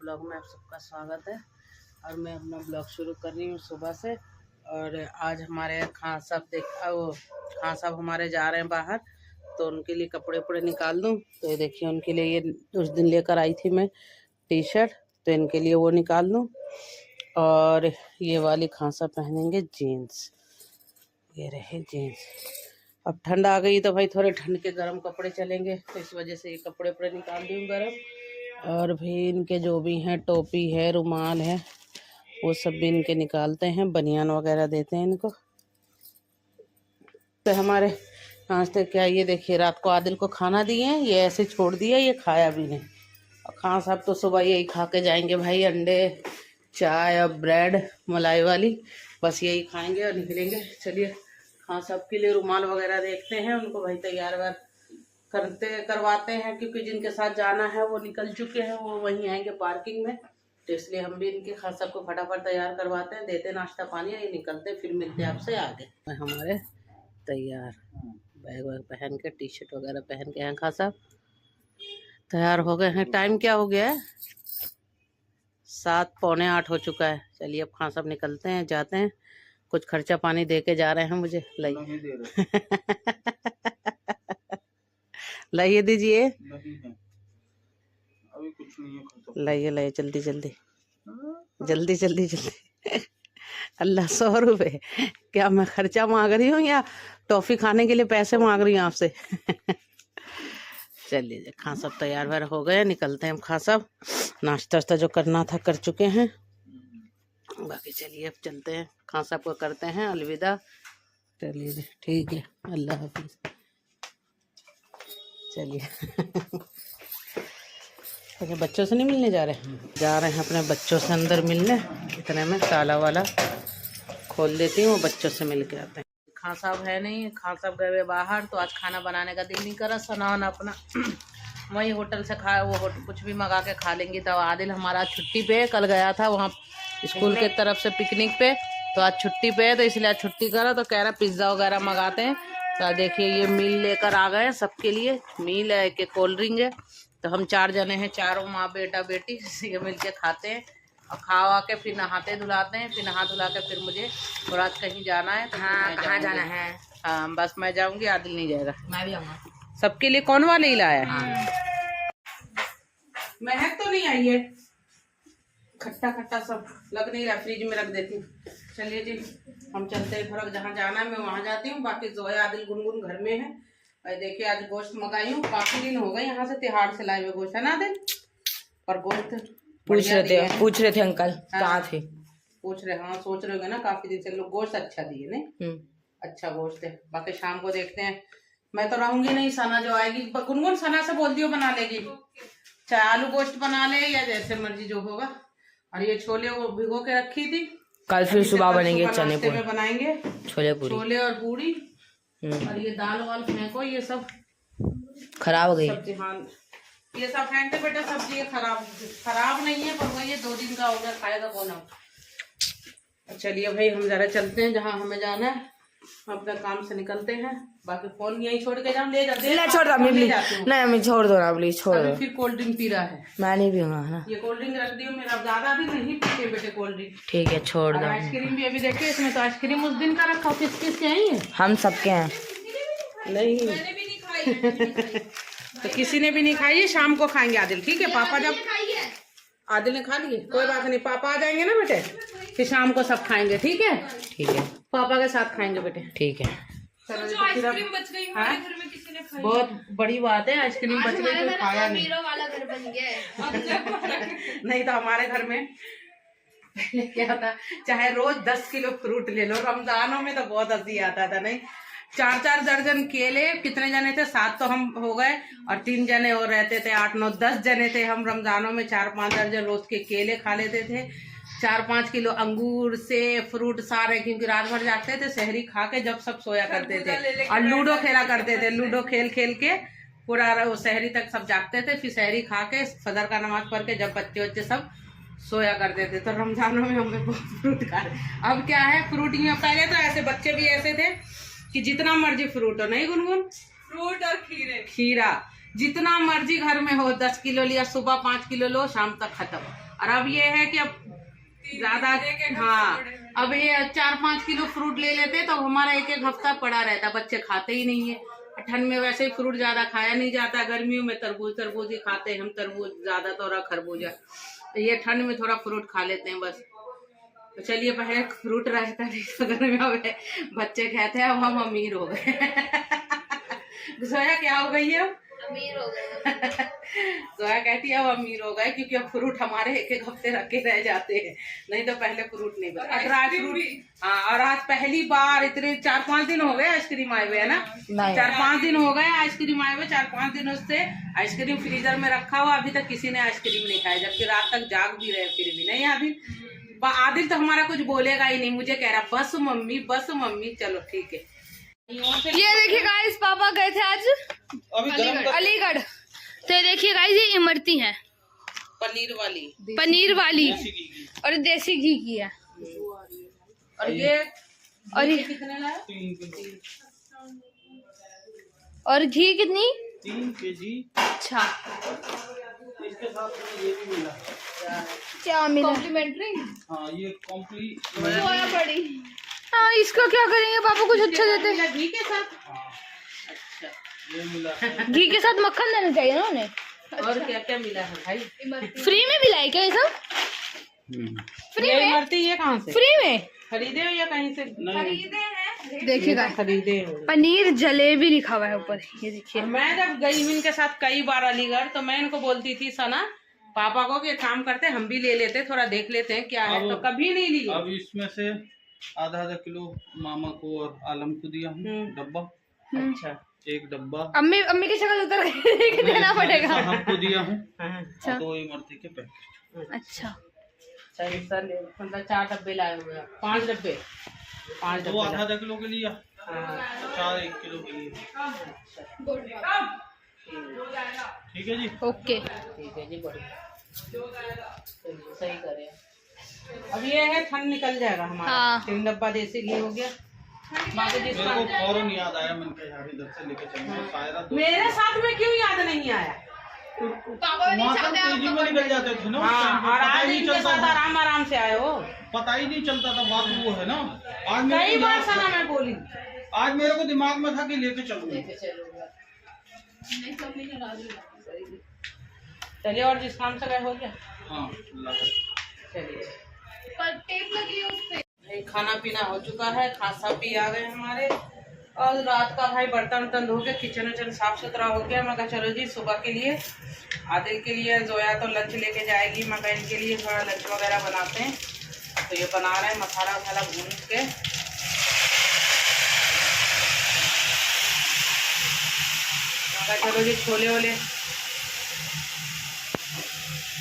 Blog में आप सबका स्वागत है। और मैं अपना ब्लॉग शुरू कर रही हूँ सुबह से। और आज हमारे खां साहब हमारे जा रहे हैं बाहर, तो उनके लिए कपड़े उपड़े निकाल दूँ। तो ये देखिए, उनके लिए ये उस दिन लेकर आई थी मैं टी शर्ट, तो इनके लिए वो निकाल दूँ। और ये वाली खां साहब पहनेंगे जीन्स, ये रहे जीन्स। अब ठंड आ गई तो भाई थोड़े ठंड के गर्म कपड़े चलेंगे, तो इस वजह से ये कपड़े उपड़े निकाल दूँ गर्म। और भी इनके जो भी हैं, टोपी है, रुमाल है, वो सब भी इनके निकालते हैं, बनियान वगैरह देते हैं इनको। तो हमारे नाश्ते क्या, ये देखिए रात को आदिल को खाना दिए हैं, ये ऐसे छोड़ दिया, ये खाया भी नहीं। और खां साहब तो सुबह यही खा के जाएंगे भाई, अंडे, चाय और ब्रेड मलाई वाली, बस यही खाएंगे और निकलेंगे। चलिए खां साहब के लिए रुमाल वगैरह देखते हैं, उनको भाई तैयार वार करवाते हैं, क्योंकि जिनके साथ जाना है वो निकल चुके हैं, वो वहीं आएंगे पार्किंग में। तो इसलिए हम भी इनके खां साहब को फटाफट तैयार करवाते हैं, देते नाश्ता पानी, ये निकलते, फिर मिलते हैं आपसे आगे। हमारे तैयार बैग वैग पहन के, टी शर्ट वगैरह पहन के हैं, खां साहब तैयार हो गए हैं। टाइम क्या हो गया है? 7 पौने 8 हो चुका है। चलिए अब खां साहब निकलते हैं, जाते हैं। कुछ खर्चा पानी दे के जा रहे हैं मुझे, लाइए लाइए दीजिए, अभी कुछ नहीं है, लाइए लाइए जल्दी जल्दी जल्दी जल्दी जल्दी। अल्लाह 100 रुपये क्या मैं खर्चा मांग रही हूँ या टॉफी खाने के लिए पैसे मांग रही हूँ आपसे? चलिए खां साहब तैयार वैयार हो गए, निकलते हैं हम। खां साहब नाश्ता वाश्ता जो करना था कर चुके हैं, बाकी चलिए अब चलते हैं। खां साहब को करते हैं अलविदा। चलिए ठीक है, अल्लाह हाफिज। चलिए अपने बच्चों से नहीं मिलने जा रहे हैं? जा रहे हैं अपने बच्चों से अंदर मिलने। इतने में ताला वाला खोल देती हूँ, बच्चों से मिल के आते हैं। खां साहब है नहीं, खां साहब गए हुए बाहर, तो आज खाना बनाने का दिल नहीं करा। सना अपना वही होटल से खा, वो कुछ भी मंगा के खा लेंगी। तो आदिल हमारा छुट्टी पे, कल गया था वहाँ स्कूल के तरफ से पिकनिक पे, तो आज छुट्टी पे है, तो इसलिए आज छुट्टी करा। तो कह रहा पिज्ज़ा वगैरह मंगाते हैं। तो देखिए ये मील लेकर आ गए सबके लिए, मील है, एक कोल्ड ड्रिंक है। तो हम 4 जने हैं, चारों माँ बेटा बेटी मिल के खाते हैं। और खा के फिर नहाते धुलाते हैं, फिर नहा धुला के फिर मुझे और आज कहीं जाना है। तो हाँ, कहाँ जाना है? हाँ बस मैं जाऊंगी, आदिल नहीं जाएगा। मैं भी आऊँगा। सबके लिए कौन वाले ही लाया है? हाँ। महक तो नहीं आई है, खट्टा खट्टा सब लग नहीं रहा, फ्रिज में रख देती हूँ। चलिए जी हम चलते हैं, थोड़ा जहाँ जाना है मैं वहाँ जाती हूँ। बाकी जोया आदिल गुनगुन घर में है। और देखिए आज गोश्त मंगाई हूँ, काफी दिन हो गए यहाँ से तिहाड़ से लाए हुए गोश्त, है ना आदिल? और गोश्त पूछ रहे थे अंकल कहाँ थे, पूछ रहे, हाँ सोच रहे होंगे ना, काफी दिन से लोग गोश्त अच्छा दिए नहीं, अच्छा गोश्त है। बाकी शाम को देखते हैं, मैं तो रहूंगी नहीं, सना जो आएगी, गुनगुन सना से बोल दियो बना लेगी, चाहे आलू गोश्त बना ले या जैसे मर्जी जो होगा। और ये छोले वो भिगो के रखी थी, कल फिर सुबह बनेंगे, चने पूरी बनाएंगे, छोले और पूरी। और ये दाल वाल फेंको, ये सब खराब हो गई सब्जी। हाँ ये सब फेंकते बेटा, सब्जी खराब नहीं है, पर वो ये 2 दिन का हो गया, खाएगा कौन अब। चलिए भाई हम जरा चलते हैं जहाँ हमें जाना है, अपने काम से निकलते हैं। बाकी फोन यहीं छोड़ के जाऊँ, ले जाते हैं, छोड़ दो नहीं, छोड़ दो ना प्लीज, छोड़ दो। फिर कोल्ड ड्रिंक पी रहा है, मैं नहीं पीऊंगा ना, ये कोल्ड ड्रिंक रख दी मेरा, ज्यादा भी नहीं पीते बेटे कोल्ड ड्रिंक। ठीक है छोड़ दो। आइसक्रीम भी अभी देखिए, इसमें तो आइसक्रीम उस दिन का रखा, किस किस के है? हम सबके हैं। नहीं मैंने भी नहीं खाई तो किसी ने भी नहीं खाई है, शाम को खाएंगे आदिल, ठीक है? पापा जब आदिल ने खा लिए कोई बात नहीं, पापा आ जाएंगे ना बेटे, फिर शाम को सब खाएंगे, ठीक है? ठीक है पापा के साथ खाएंगे बेटे, ठीक है। चलो आइसक्रीम बच गई हमारे घर में, किसी ने खाई, बहुत बड़ी बात है, आइसक्रीम बच गई, कोई खाया नहीं। मेरा वाला घर बन गया नहीं तो हमारे घर में पहले क्या था, चाहे रोज 10 किलो फ्रूट ले लो, रमजानों में तो बहुत हंसी आता था नहीं। 4-4 दर्जन केले, कितने जने थे? 7 तो हम हो गए, और 3 जने और रहते थे, 8, 9, 10 जने थे हम। रमजानों में 4-5 दर्जन रोज के केले खा लेते थे, 4-5 किलो अंगूर से फ्रूट सारे, क्योंकि रात भर जागते थे, सहरी खा के जब सब सोया करते थे, और लूडो खेला करते थे, लूडो खेल के पूरा सहरी तक सब जागते थे, फिर सहरी खा के फजर का नमाज पढ़ के जब बच्चे सब सोया करते थे। तो रमजानों में हमने बहुत फ्रूट खाए। अब क्या है, फ्रूट ही पहले तो ऐसे बच्चे भी ऐसे थे कि जितना मर्जी फ्रूट हो, नहीं गुनगुन? फ्रूट और खीरा जितना मर्जी घर में हो, 10 किलो लिया, सुबह 5 किलो लो, शाम तक खत्म। और अब ये है कि अब ज्यादा, हाँ अब ये 4-5 किलो फ्रूट ले लेते तो हमारा 1-1 हफ्ता पड़ा रहता। बच्चे खाते ही नहीं है, ठंड में वैसे ही फ्रूट ज्यादा खाया नहीं जाता, गर्मियों में तरबूज ही खाते हैं हम, तरबूज ज्यादा तो और खरबूजा, तो ये ठंड में थोड़ा फ्रूट खा लेते हैं बस। तो चलिए पहले फ्रूट रहता नहीं तो गर्मियों में बच्चे कहते हैं अब हम अमीर हो गए। जोया क्या हो गई है, अमीर हो गए। जोया कहती है अब अमीर हो गए क्योंकि अब फ्रूट हमारे 1-1 हफ्ते रखे रह जाते हैं, नहीं तो पहले फ्रूट नहीं बना। ड्राई फ्रूट, हाँ, और आज पहली बार इतने 4-5 दिन हो गए आइसक्रीम आए हुए, है ना, 4-5 दिन हो गए आइसक्रीम आए हुए। 4-5 दिनों से आइसक्रीम फ्रीजर में रखा हुआ, अभी तक किसी ने आइसक्रीम नहीं खाया, जबकि रात तक जाग भी रहे फिर भी नहीं। आदिल तो हमारा कुछ बोलेगा ही नहीं, मुझे कह रहा बस मम्मी चलो ठीक है। ये देखिए गाइस, पापा गए थे आज अलीगढ़, तो देखिए गाइस ये इमरती है पनीर वाली और देसी घी की है। और ये कितने लाया? 3 और घी कितनी? 3 kg। अच्छा, इसके साथ ये भी मिला, क्या मिला? कॉम्प्लीमेंट्री। हाँ ये कॉम्प्लीट पड़ी। हाँ, इसका क्या करेंगे पापा, कुछ अच्छा देते हैं घी के साथ। अच्छा ये मिला, घी के साथ मक्खन देना चाहिए ना उन्हें। और क्या क्या मिला है भाई? फ्री में मिला है क्या ये सब? फ्री में? इमरती ये कहाँ से? फ्री में खरीदे हो या कहीं से? खरीदे हैं। देखिएगा खरीदे हो। पनीर जलेबी लिखा हुआ है ऊपर, ये देखिए। मैं जब गई हूँ इनके साथ कई बार अलीगढ़, तो मैं इनको बोलती थी सना पापा को कि काम करते हम भी ले लेते, थोड़ा देख लेते हैं क्या है, तो कभी नहीं ली। अब इसमें से आधा किलो मामा को और आलम को दिया हूँ डब्बा। अच्छा, 1 डब्बा अम्मी की शक्ल उतर के देना पड़ेगा। हमको दिया हूँ। अच्छा, 2 इमरती के पैकेट। अच्छा, मतलब 4 डब्बे लाए हुए हैं, 5 डब्बे, 5 2 डब्बे आधा किलो के लिए, 4 1 किलो के लिए। ठीक है जी, ओके, ठीक है जी, बढ़िया, सही करे। अब ये है ठंड निकल जाएगा हमारा। हाँ। 3 डब्बा देसी घी हो गया। बाकी मेरे को फौरन याद आया, मैंने कहा यार इधर से लेके चलूंगा। मेरे साथ में क्यों याद नहीं आया? तेजी में निकल जाते थे ना। हाँ, और आज इनके साथ आराम से आए हो, पता ही नहीं चलता था। बात वो है ना, आज कई बार सना मैं बोली, आज मेरे को दिमाग में था कि लेके चलूंगा। चलिए, और जिस काम से गए हो गया। हाँ चलिए, खाना पीना हो चुका है, खासा पी आ गए हमारे, और रात का भाई बर्तन वर्तन धो के किचन विचन साफ सुथरा हो गया। मैं कहा चलो जी सुबह के लिए, आदिल के लिए, जोया तो लंच लेके जाएगी, मैं कहा इनके लिए थोड़ा लंच वगैरह बनाते हैं। तो ये बना रहे हैं मसाला वसाला भून के। मैं कहा चलो जी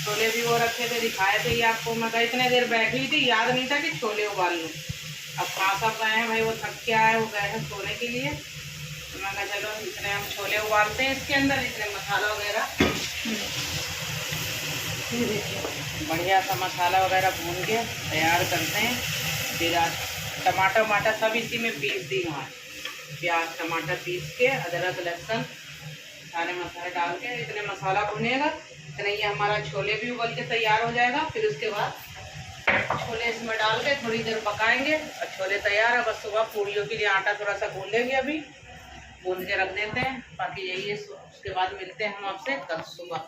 छोले भी वो रखे थे, दिखाए थे ये आपको। मैं कहा इतने देर बैठी थी, याद नहीं था कि छोले उबाल लूँ। अब खा सब गए हैं भाई, वो थक के आए, वो गए हैं सोने के लिए। तो मैं कहा चलो इतने हम छोले उबालते हैं, इसके अंदर इतने मसाला वगैरह, बढ़िया सा मसाला वगैरह भून के तैयार करते हैं। फिर टमाटर सब इसी में पीस दी वहाँ, प्याज टमाटर पीस के, अदरक लहसुन सारे मसाले डाल के, इतने मसाला भुनेगा इतने ये हमारा छोले भी उबल के तैयार हो जाएगा। फिर उसके बाद छोले इसमें डाल के थोड़ी देर पकाएंगे और छोले तैयार है। बस सुबह पूड़ियों के लिए आटा थोड़ा सा गूंद लेंगे, अभी गूंद के रख देते हैं। बाकी यही है, उसके बाद मिलते हैं हम आपसे कल सुबह।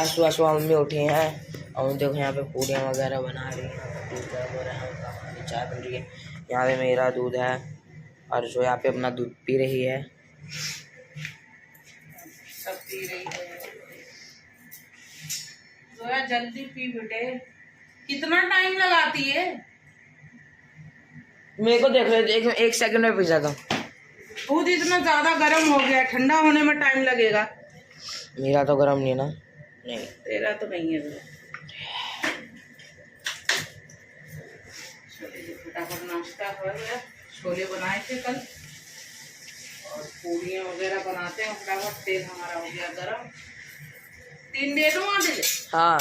सुबह मम्मी उठी हैं और देखो यहाँ पे पूड़ियाँ वगैरह बना रही हैं, दूध गर्म हो रहा है, उनका चाय बन रही है। यहाँ पे मेरा दूध है और जो यहाँ पे अपना दूध पी रही है, सब पी रही है। जोया जल्दी पी बेटे, कितना टाइम लगाती है? मेरे को देख रहे 1 सेकंड में पी जाता हूँ। दूध इतना ज्यादा गर्म हो गया, ठंडा होने में टाइम लगेगा। मेरा तो गर्म नहीं है ना। नहीं, तेरा तो नहीं है। फटाफट नाश्ता हो गया, छोले बनाए थे कल और पूड़ियाँ वगैरह बनाते हैं फटाफट। तेल हमारा हो गया गरम। 3 दे दूँ आदिल? हाँ,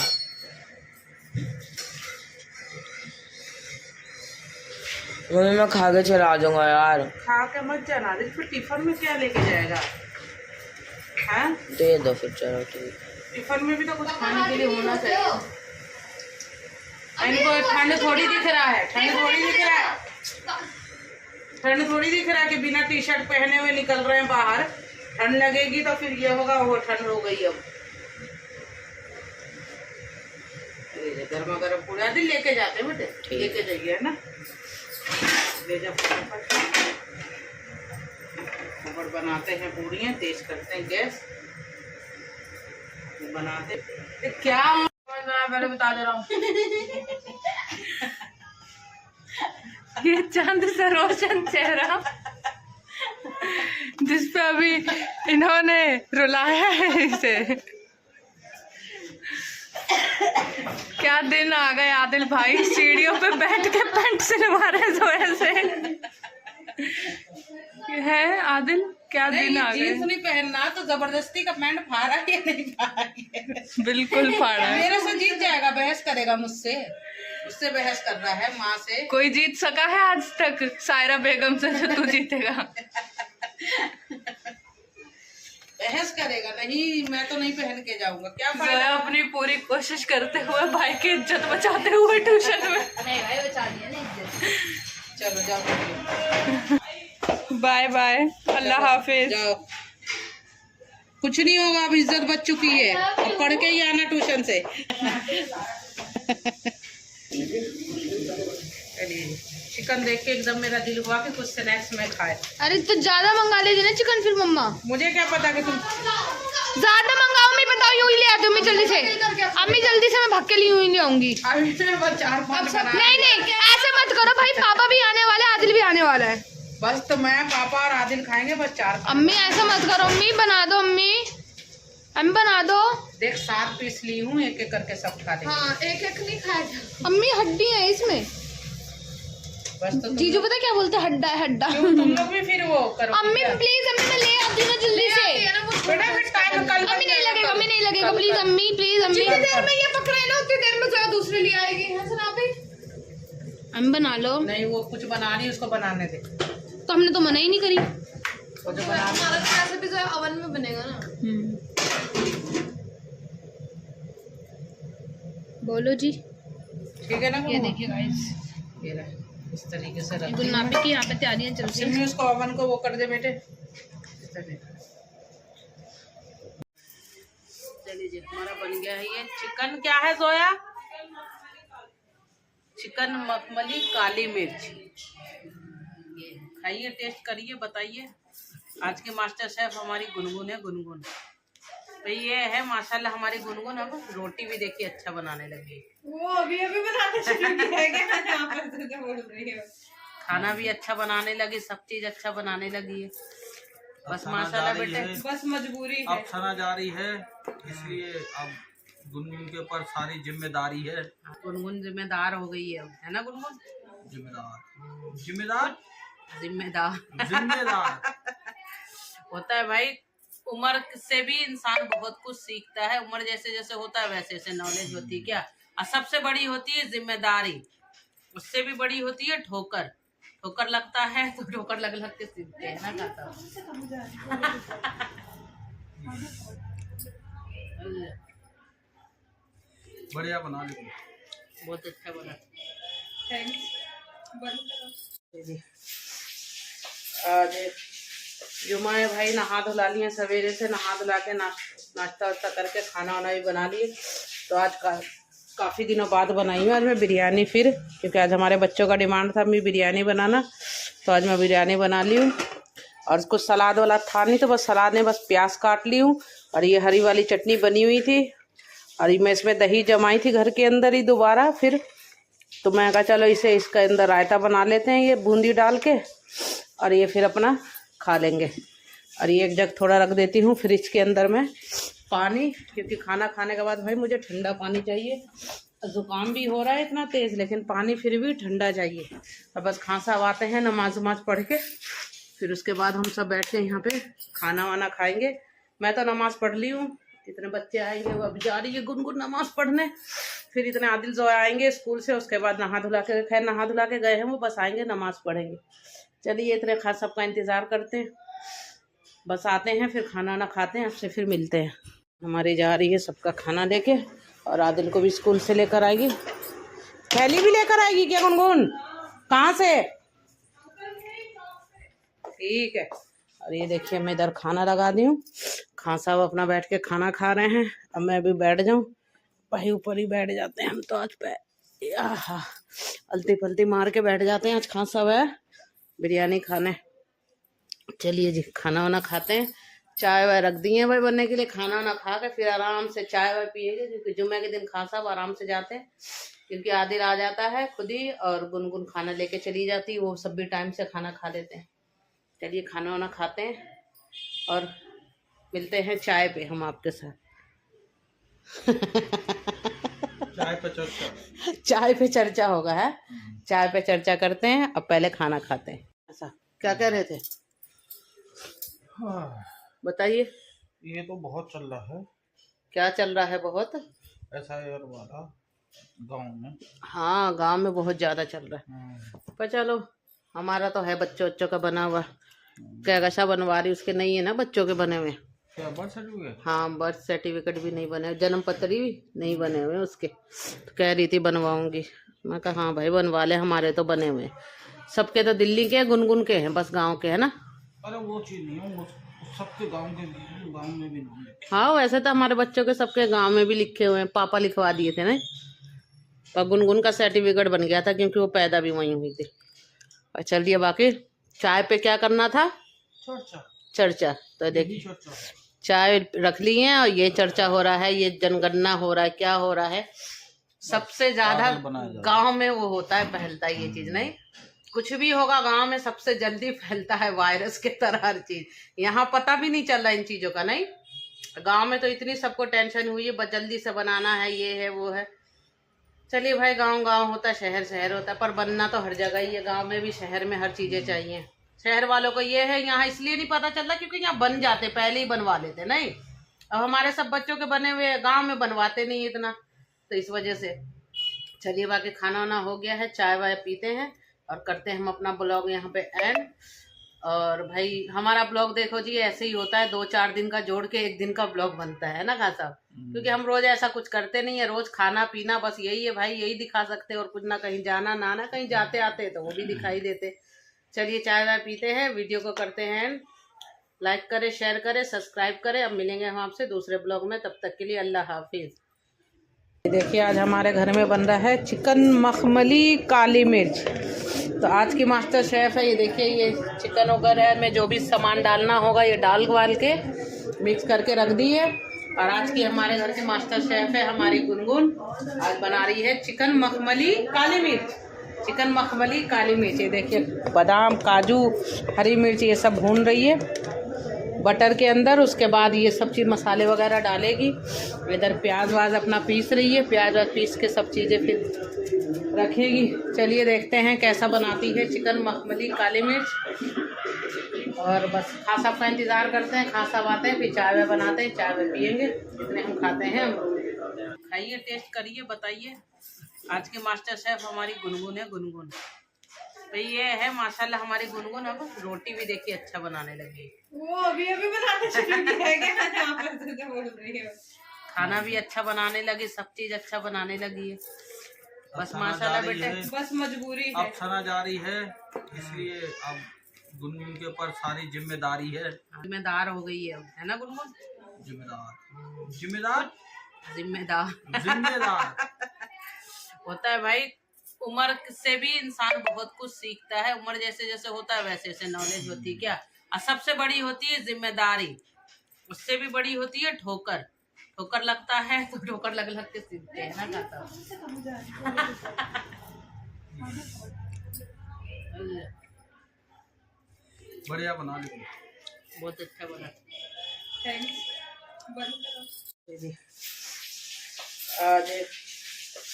मम्मी मैं खा के चला जाऊंगा यार। खा के मत जाना आदिल, फिर टिफिन में क्या लेके जाएगा? हाँ दे दो फिर, चलो ठीक। टिफिन में भी तो कुछ खाने के लिए होना चाहिए। इनको ठंड थोड़ी दिख रहा है, ठंड थोड़ी दिख रहा है, ठंड थोड़ी दिख रहा है कि बिना टी शर्ट पहने हुए निकल रहे हैं बाहर। ठंड लगेगी तो फिर ये होगा वो ठंड हो गई अब। गर्मा गर्म पूरा दिन लेके जाते हैं बेटे, लेके जाइए है ना, ले जा फटाफट। बनाते हैं पूड़ियाँ, तेज करते हैं गैस, बनाते क्या पहले बता दे रहा हूँ। ये चांद सा रोशन चेहरा जिसपे अभी इन्होंने रुलाया है इसे। क्या दिन आ गए आदिल भाई, सीढ़ियों पे बैठ के पैंट सिलवा रहे सोए से है। आदिल क्या दिन आ गए। जींस नहीं पहनना तो जबरदस्ती का पैंट फाड़ा या नहीं फाड़ा। बिल्कुल फाड़ा है। मेरे से जीत जाएगा, बहस करेगा मुझसे, उससे बहस कर रहा है माँ से। कोई जीत सका है आज तक सायरा बेगम से जो तू जीतेगा। बहस करेगा नहीं, मैं तो नहीं पहन के जाऊंगा। क्या फायदा? अपनी पूरी कोशिश करते हुए भाई की इज्जत बचाते हुए ट्यूशन में। नहीं भाई बचा दिया ना इज्जत। चलो जाओ बाय बाय, अल्लाह हाफिज। जाओ, कुछ नहीं होगा, अब इज्जत बच चुकी है, अब पढ़ के ही आना ट्यूशन से। चलिए, चिकन देख के एकदम मेरा दिल हुआ कि कुछ स्नैक्स में खाए। अरे तो ज्यादा मंगा लीजिए ना चिकन फिर मम्मा। मुझे क्या पता कि तुम ज्यादा मंगाओ, मैं बताओ यूं ही ले आती हूँ मैं जल्दी से। अम्मी जल्दी से मैं भाग के लिए यूं ही ले आऊंगी। अभी मैं बस 4-5 बना। नहीं ऐसे मत करो भाई, पापा भी आने वाले, आदिल भी आने वाला है। बस तो मैं, पापा और आदिल खाएंगे बस 4। अम्मी ऐसा मत करो, अम्मी बना दो, अम्मी बना दो। देख 7 पीस ली हूँ, एक एक करके सब खा लेंगे। हाँ, एक एक नहीं खाया। अम्मी हड्डी है इसमें। बस तो जीजू पता क्या बोलते हैं, हड्डा है हड्डा। तुम लोग भी फिर वो करो। अम्मी प्लीज, अम्मी मैं ले आती हूँ ना जल्दी से। बेटा फिर टाइम कल अम्मी नहीं लगेगा, अम्मी नहीं लगेगा, प्लीज अम्मी, प्लीज अम्मी। जितनी देर में ये पकड़े ना उतनी देर में जगह दूसरी ले आएगी। अम्मी बना लो। नहीं, वो कुछ बना रही है, उसको बनाने दे। तो हमने तो मना ही नहीं करी। वो जो बना रही है। ऐसे भी ओवन में बनेगा ना। बोलो जी। ठीक है ना? ये देखिए गाइस, ये रहा, इस तरीके से रख। गुन्नापे की यहाँ पे तैयारियां चल रही सिर्फ उसको ओवन को वो कर दे बेटे। चलिए जी, हमारा बन गया है ये चिकन। क्या है जोया? चिकन मखमली काली मिर्च। ये खाइए, टेस्ट करिए, बताइए। आज के मास्टर शेफ हमारी गुनगुन है, गुनगुन। तो ये है माशाल्लाह हमारी गुनगुन। अब रोटी भी देखिए अच्छा बनाने लगी। वो अभी बनाते शुरू किया है क्या? यहाँ पर तो जो बोल रही हो। खाना भी अच्छा बनाने लगी, सब चीज अच्छा बनाने लगी है। बस माशाल्लाह बेटे, बस मजबूरी है। अब खाना जारी है, इसलिए अब गुनगुन के ऊपर सारी जिम्मेदारी है। गुनगुन जिम्मेदार हो गई है ना गुनगुन? जिम्मेदार जिम्मेदार जिम्मेदार जिम्मेदार होता है भाई। उम्र से भी इंसान बहुत कुछ सीखता है। उम्र जैसे जैसे होता है वैसे वैसे नॉलेज होती है क्या। और सबसे बड़ी होती है जिम्मेदारी, उससे भी बड़ी होती है ठोकर। ठोकर लगता है तो ठोकर लग लग के सीखते हैं ना खाता। बढ़िया बना ली। बहुत अच्छा बना। आज जुमा है भाई, नहा धुला लिए सवेरे से, नहा धुला के नाश्ता वाश्ता करके खाना वाना भी बना लिए। तो आज काफ़ी दिनों बाद बनाई हूँ आज मैं बिरयानी फिर, क्योंकि आज हमारे बच्चों का डिमांड था मैं बिरयानी बनाना। तो आज मैं बिरयानी बना ली हूँ। और कुछ सलाद वाला था नहीं, तो बस सलाद में बस प्याज काट ली हूँ। और ये हरी वाली चटनी बनी हुई थी। और मैं इसमें दही जमाई थी घर के अंदर ही दोबारा फिर। तो मैं कहा चलो इसके अंदर रायता बना लेते हैं, ये बूंदी डाल के। और ये फिर अपना खा लेंगे। और ये एक जग थोड़ा रख देती हूँ फ्रिज के अंदर में पानी, क्योंकि खाना खाने के बाद भाई मुझे ठंडा पानी चाहिए। ज़ुकाम भी हो रहा है इतना तेज़, लेकिन पानी फिर भी ठंडा चाहिए। और बस खांसा आते हैं नमाज वमाज पढ़ के, फिर उसके बाद हम सब बैठ के यहाँ पे खाना वाना खाएंगे। मैं तो नमाज़ पढ़ ली हूँ। इतने बच्चे आएंगे, वो अभी जा रही है गुनगुन नमाज़ पढ़ने। फिर इतने आदिल जो आएंगे स्कूल से, उसके बाद नहा धुला के, खैर नहा धुला के गए हैं वो, बस आएंगे नमाज़ पढ़ेंगे। चलिए इतने खास सबका इंतज़ार करते हैं, बस आते हैं फिर खाना वाना खाते हैं, आपसे फिर मिलते हैं। हमारी जा रही है सबका खाना लेके, और आदिल को भी स्कूल से लेकर आएगी। थैली भी लेकर आएगी क्या गुनगुन? कहाँ से? ठीक है। और ये देखिए मैं इधर खाना लगा दी हूँ। खान साहब अपना बैठ के खाना खा रहे हैं। अब मैं भी बैठ जाऊँ, भाई ऊपर ही बैठ जाते हैं हम तो आज पे। अलती पलती मार के बैठ जाते हैं। आज खान साहब है बिरयानी खाने। चलिए जी खाना वाना खाते हैं। चाय वाय रख दी है भाई बनने के लिए। खाना वाना खा के फिर आराम से चाय वाय पिएंगे, क्योंकि जुम्मे के दिन खान साहब आराम से जाते हैं, क्योंकि आदिल आ जाता है खुद ही और गुनगुन खाना लेके चली जाती है। वो सब भी टाइम से खाना खा लेते हैं। चलिए खाना वाना खाते हैं और मिलते हैं चाय पे हम आपके साथ। चाय पे चर्चा। चाय पे चर्चा होगा है। चाय पे चर्चा करते हैं। अब पहले खाना खाते हैं। ऐसा क्या कह रहे थे बताइए। ये तो बहुत चल रहा है। क्या चल रहा है? बहुत SIR वाला गांव में। हाँ गांव में बहुत ज्यादा चल रहा है। पर चलो हमारा तो है बच्चों का बना हुआ। कैसा बनवा रही उसके नहीं है ना बच्चों के बने हुए। क्या बर्थ सर्टिफिकेट? हाँ बर्थ सर्टिफिकेट भी नहीं बने, जन्म पत्र भी नहीं बने हुए उसके। तो कह रही थी बनवाऊंगी। मैं कहा हाँ भाई बनवा ले, हमारे तो बने हुए। सबके तो दिल्ली के गुनगुन के हैं, बस गांव के है ना। अरे वो चीज नहीं है, सबके गांव में भी नाम है। हाँ वैसे तो हमारे बच्चों के सबके गांव में भी लिखे हुए हैं। पापा लिखवा दिए थे ना, पर गुनगुन का सर्टिफिकेट बन गया था क्योंकि वो पैदा भी वहीं हुई थी। और चलिए बाकी चाय पे क्या करना था? चर्चा। तो देखिए चाय रख ली है और ये चर्चा हो रहा है, ये जनगणना हो रहा है, क्या हो रहा है। सबसे ज्यादा गांव में वो होता है, फैलता है ये चीज। नहीं कुछ भी होगा गांव में सबसे जल्दी फैलता है वायरस के तरह हर चीज। यहाँ पता भी नहीं चल रहा इन चीजों का। नहीं गांव में तो इतनी सबको टेंशन हुई है, बस जल्दी से बनाना है, ये है वो है। चलिए भाई गांव गांव होता है, शहर शहर होता है, पर बनना तो हर जगह ही है। गांव में भी शहर में हर चीजें चाहिए। शहर वालों को ये है यहाँ इसलिए नहीं पता चलता क्योंकि यहाँ बन जाते, पहले ही बनवा लेते। नहीं अब हमारे सब बच्चों के बने हुए गांव में बनवाते नहीं इतना, तो इस वजह से। चलिए बाकी खाना वाना हो गया है, चाय वाय पीते हैं और करते हैं हम अपना ब्लॉग यहाँ पे एंड। और भाई हमारा ब्लॉग देखो जी ऐसे ही होता है, 2-4 दिन का जोड़ के 1 दिन का ब्लॉग बनता है ना खान साहब। क्योंकि हम रोज ऐसा कुछ करते नहीं है। रोज खाना पीना बस यही है भाई, यही दिखा सकते हैं और कुछ ना कहीं जाना ना कहीं जाते आते तो वो भी दिखाई देते। चलिए चाय वाय पीते हैं, वीडियो को करते हैं लाइक करें, शेयर करें, सब्सक्राइब करें। अब मिलेंगे हम आपसे दूसरे ब्लॉग में, तब तक के लिए अल्लाह हाफिज। देखिए आज हमारे घर में बन रहा है चिकन मखमली काली मिर्च। तो आज की मास्टर शेफ है। ये देखिए ये चिकन वगैरह में जो भी सामान डालना होगा ये डाल वाल के मिक्स करके रख दी है। और आज की हमारे घर के मास्टर शेफ है हमारी गुनगुन। आज बना रही है चिकन मखमली काली मिर्च। चिकन मखमली काली मिर्च। ये देखिए बादाम काजू हरी मिर्च ये सब भून रही है बटर के अंदर। उसके बाद ये सब चीज़ मसाले वगैरह डालेगी। इधर प्याज वाज अपना पीस रही है, प्याज वाज पीस के सब चीज़ें फिर रखेगी। चलिए देखते हैं कैसा बनाती है चिकन मखमली काली मिर्च। और बस खान साहब का इंतज़ार करते हैं। खान साहब आते हैं फिर चाय वाय बनाते हैं, चाय वाय पियेंगे, इतने हम खाते हैं। खाइए टेस्ट करिए बताइए। आज के मास्टर शेफ हमारी गुनगुन है। गुनगुन भाई ये है माशाल्लाह हमारी गुनगुन। अब रोटी भी देखिए अच्छा बनाने लगी। वो अभी बनाते शुरू किया है क्या? यहाँ पर तो बोल रही है। खाना भी अच्छा बनाने लगी, सब चीज अच्छा बनाने लगी है। बस माशाल्लाह बेटे, बस मजबूरी है। अब सना जारी है, इसलिए अब गुनगुन के ऊपर सारी जिम्मेदारी है। जिम्मेदार हो गई है ना गुनगुन? जिम्मेदार जिम्मेदार जिम्मेदार जिम्मेदार होता है भाई। उम्र से भी इंसान बहुत कुछ सीखता है। उम्र जैसे जैसे होता है वैसे वैसे नॉलेज होती है क्या। और सबसे बड़ी होती है जिम्मेदारी, उससे भी बड़ी होती है ठोकर। ठोकर लगता है तो ठोकर लग लग के सीखते हैं ना खाता। बढ़िया बना ली, बहुत अच्छा बना। आज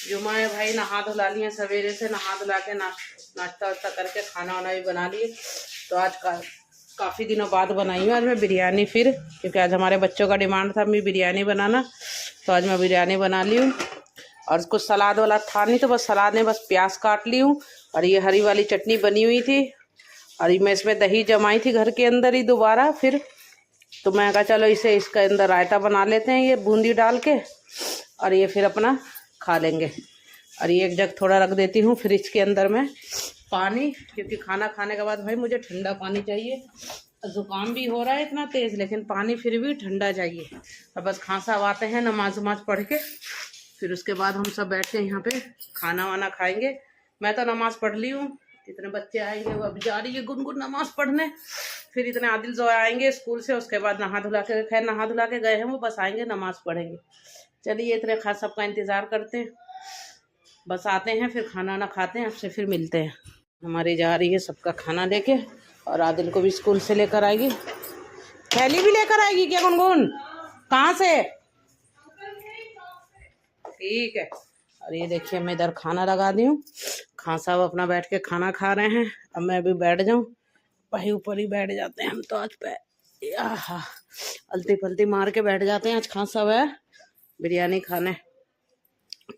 जुमा है भाई, नहा धुला लिए सवेरे से, नहा धुला के नाश्ता वाश्ता करके खाना वाना भी बना लिए। तो आज काफ़ी दिनों बाद बनाई हूँ आज मैं बिरयानी फिर, क्योंकि आज हमारे बच्चों का डिमांड था मैं बिरयानी बनाना। तो आज मैं बिरयानी बना ली हूँ। और कुछ सलाद वाला था नहीं तो बस सलाद में बस प्याज काट ली हूँ। और ये हरी वाली चटनी बनी हुई थी। और मैं इसमें दही जमाई थी घर के अंदर ही दोबारा फिर। तो मैं कहा चलो इसे इसके अंदर रायता बना लेते हैं, ये बूंदी डाल के, और ये फिर अपना खा लेंगे। और ये एक जग थोड़ा रख देती हूँ फ्रिज के अंदर में पानी, क्योंकि खाना खाने के बाद भाई मुझे ठंडा पानी चाहिए। ज़ुकाम भी हो रहा है इतना तेज़, लेकिन पानी फिर भी ठंडा चाहिए। और बस खांसा आते हैं नमाज वमाज पढ़ के, फिर उसके बाद हम सब बैठ के यहाँ पे खाना वाना खाएंगे। मैं तो नमाज़ पढ़ ली हूँ, इतने बच्चे आएंगे, वो अभी जा रही है गुनगुन नमाज़ पढ़ने। फिर इतने आदिल जोया आएंगे स्कूल से, उसके बाद नहा धुला के, खैर नहा धुला के गए हैं वो, बस आएंगे नमाज़ पढ़ेंगे। चलिए इतने खास सबका इंतज़ार करते हैं, बस आते हैं फिर खाना वाना खाते हैं, आपसे फिर मिलते हैं। हमारी जा रही है सबका खाना लेके, और आदिल को भी स्कूल से लेकर आएगी। थैली भी लेकर आएगी क्या गुनगुन? कहाँ से? ठीक है। और ये देखिए मैं इधर खाना लगा दी हूँ, खान साहब अपना बैठ के खाना खा रहे हैं। अब मैं भी बैठ जाऊँ, भाई ऊपर ही बैठ जाते हैं हम तो आज पे, अलती पलती मार के बैठ जाते हैं। आज खान साहब है बिरयानी खाने।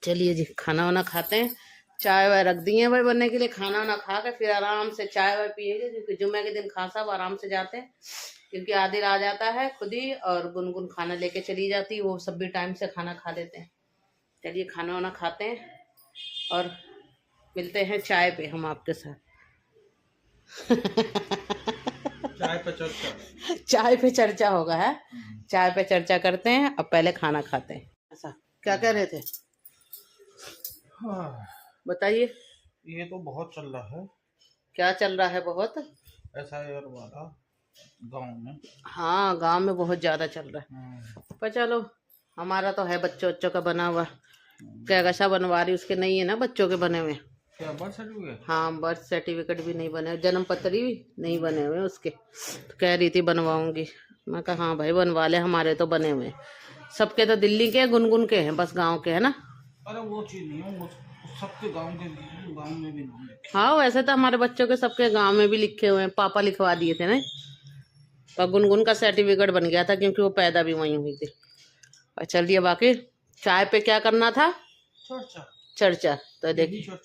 चलिए जी खाना वाना खाते हैं। चाय वाय रख दी है भाई बनने के लिए, खाना वाना खा के फिर आराम से चाय वाय पिएंगे, क्योंकि जुम्मे के दिन खान साहब आराम से जाते हैं, क्योंकि आदिल आ जाता है खुद ही, और गुनगुन खाना लेके चली जाती है, वो सब भी टाइम से खाना खा लेते हैं। चलिए खाना वाना खाते हैं और मिलते हैं चाय पे हम आपके साथ। चाय पे चर्चा, चाय पे चर्चा होगा है, चाय पे चर्चा करते हैं। अब पहले खाना खाते हैं। ऐसा क्या कह रहे थे, बताइए। ये तो बहुत चल रहा है। क्या चल रहा है बहुत? SIR वाला गांव में। हाँ गांव में बहुत ज़्यादा चल रहा है, पर चलो हमारा तो है बच्चों बच्चों का बना हुआ। क्या कैसा बनवा रही, उसके नहीं है ना बच्चों के बने हुए? क्या बर्थ सर्टिफिकेट? हाँ बर्थ सर्टिफिकेट भी नहीं बने, जन्म पत्र भी नहीं बने हुए उसके। तो कह रही थी बनवाऊंगी, मैं कहा हाँ भाई बनवा ले, हमारे तो बने हुए। सबके तो दिल्ली के गुनगुन के हैं, बस गांव के है ना। अरे वो चीज नहीं है, सबके गांव के गांव में भी नहीं है। हाँ वैसे तो हमारे बच्चों के सबके गांव में भी लिखे हुए हैं, पापा लिखवा दिए थे ना। और गुनगुन का सर्टिफिकेट बन गया था, क्योंकि वो पैदा भी वहीं हुई थी। और चलिए बाकी चाय पे क्या करना था, चर्चा। तो देखिए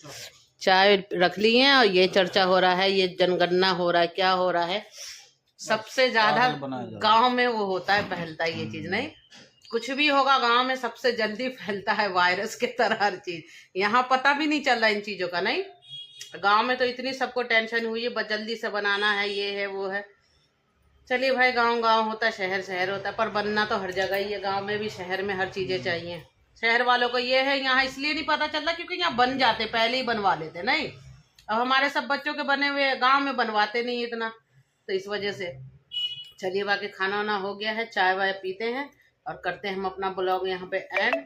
चाय रख ली है, और ये चर्चा हो रहा है, ये जनगणना हो रहा है, क्या हो रहा है। सबसे ज्यादा गांव में वो होता है, फैलता है ये चीज। नहीं कुछ भी होगा गांव में सबसे जल्दी फैलता है, वायरस के तरह हर चीज। यहाँ पता भी नहीं चल रहा इन चीजों का। नहीं गांव में तो इतनी सबको टेंशन हुई है, बस जल्दी से बनाना है, ये है वो है। चलिए भाई गांव गांव होता है, शहर शहर होता है, पर बनना तो हर जगह ही है। गांव में भी शहर में हर चीजें चाहिए। शहर वालों को ये है, यहाँ इसलिए नहीं पता चलता क्योंकि यहाँ बन जाते, पहले ही बनवा लेते। नहीं अब हमारे सब बच्चों के बने हुए गांव में बनवाते नहीं इतना, तो इस वजह से। चलिए बाकी खाना वाना हो गया है, चाय वाय पीते हैं और करते हैं हम अपना ब्लॉग यहाँ पे एंड।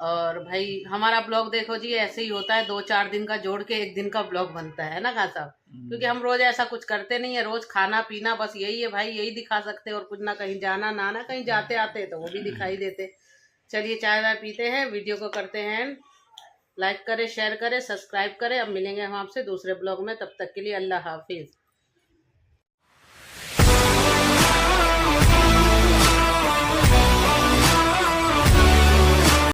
और भाई हमारा ब्लॉग देखो जी ऐसे ही होता है, 2-4 दिन का जोड़ के 1 दिन का ब्लॉग बनता है ना खान साहब, क्योंकि हम रोज ऐसा कुछ करते नहीं है। रोज खाना पीना बस यही है भाई, यही दिखा सकते हैं, और कुछ ना कहीं जाना ना कहीं जाते आते तो वो भी दिखाई देते। चलिए चाय वाय पीते हैं, वीडियो को करते हैं, लाइक करें, शेयर करें, सब्सक्राइब करें। अब मिलेंगे हम आपसे दूसरे ब्लॉग में, तब तक के लिए अल्लाह हाफिज।